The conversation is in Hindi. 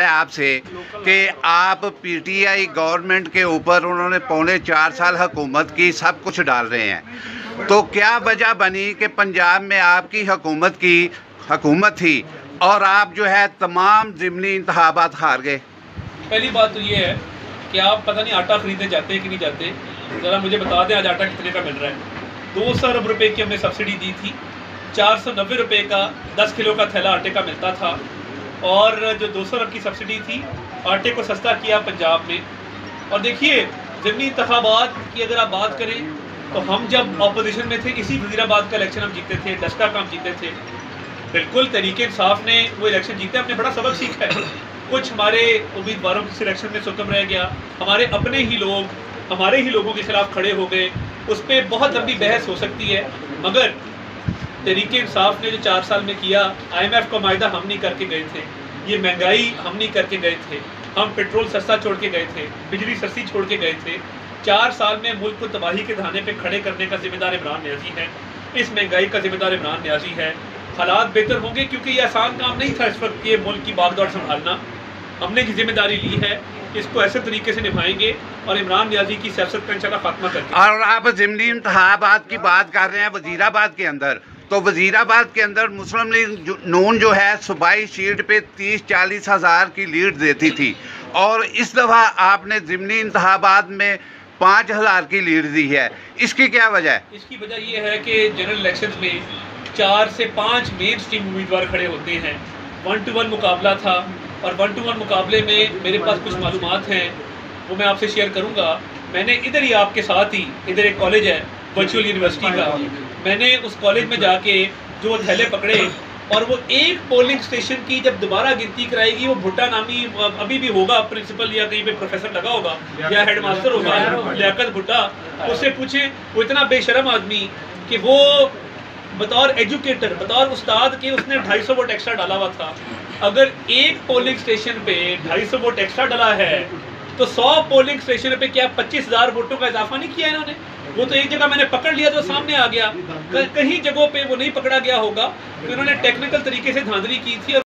आपसे कि आप पीटीआई गवर्नमेंट के ऊपर उन्होंने 4.25 साल हुकूमत की, सब कुछ डाल रहे हैं, तो क्या वजह बनी कि पंजाब में आपकी हुकूमत थी और आप जो है तमाम ज़िमनी इंतखाबात हार गए? पहली बात तो ये है कि आप पता नहीं आटा खरीदने जाते हैं कि नहीं जाते। ज़रा मुझे बता दें आज आटा कितने का मिल रहा है। 200 अरब रुपए की हमने सब्सिडी दी थी। 490 रुपये का 10 किलो का थैला आटे का मिलता था और जो 200 अरब की सब्सिडी थी, आटे को सस्ता किया पंजाब में। और देखिए, ज़िमनी इंतखाबात की अगर आप बात करें तो हम जब अपोजिशन में थे, इसी वज़ीराबाद का इलेक्शन हम जीते थे, डस्का का हम जीते थे। बिल्कुल तरीके इंसाफ ने वो इलेक्शन जीते, हमने बड़ा सबक सीखा है। कुछ हमारे उम्मीदवारों की सिलेक्शन में सुकम रह गया, हमारे अपने ही लोग हमारे ही लोगों के खिलाफ खड़े हो गए। उस पर बहुत लंबी बहस हो सकती है, मगर तरीके इंसाफ ने जो 4 साल में किया, IMF का मायदा हम नहीं करके गए थे, ये महंगाई हम नहीं करके गए थे, हम पेट्रोल सस्ता छोड़ के गए थे, बिजली सस्ती छोड़ के गए थे। 4 साल में मुल्क को तबाही के धाने पे खड़े करने का जिम्मेदार इमरान नियाज़ी है, इस महंगाई का जिम्मेदार इमरान नियाज़ी है। हालात बेहतर होंगे क्योंकि ये आसान काम नहीं था इस वक्त ये मुल्क की बागडोर संभालना। हमने ये जिम्मेदारी ली है, इसको ऐसे तरीके से निभाएंगे और इमरान नियाज़ी की सियासत का इंशाल्लाह खात्मा करके। और आप ज़िमनी इंतखाबात की बात कर रहे हैं वज़ीराबाद के अंदर, तो वज़ीराबाद के अंदर मुस्लिम लीग नून जो है सूबाई सीट पे 30-40 हज़ार की लीड देती थी और इस दफ़ा आपने ज़िमनी इंतखाबात में 5,000 की लीड दी है। इसकी क्या वजह है? इसकी वजह यह है कि जनरल इलेक्शन में 4 से 5 मेन स्ट्रीम उम्मीदवार खड़े होते हैं। 1 to 1 मुकाबला था और 1 to 1 मुकाबले में मेरे पास कुछ मालूमात हैं, वो मैं आपसे शेयर करूंगा। मैंने इधर ही आपके साथ ही इधर एक कॉलेज है वर्चुअल यूनिवर्सिटी का, मैंने उस कॉलेज में जाके जो थैले पकड़े और वो एक पोलिंग स्टेशन की जब दोबारा गिनती कराएगी, वो भुट्टा नामी अभी भी होगा प्रिंसिपल या कहीं पे प्रोफेसर लगा होगा या हेडमास्टर होगा, लियाकत भुट्टा, उससे पूछे, वो इतना बेशरम आदमी कि वो बतौर एजुकेटर, बतौर उस्ताद के उसने 250 वोट एक्स्ट्रा डाला हुआ था। अगर एक पोलिंग स्टेशन पे 250 वोट एक्स्ट्रा डाला है तो 100 पोलिंग स्टेशन पे क्या 25,000 वोटों का इजाफा नहीं किया इन्होंने? वो तो एक जगह मैंने पकड़ लिया तो सामने आ गया, कहीं जगहों पे वो नहीं पकड़ा गया होगा, तो इन्होंने टेक्निकल तरीके से धांधली की थी।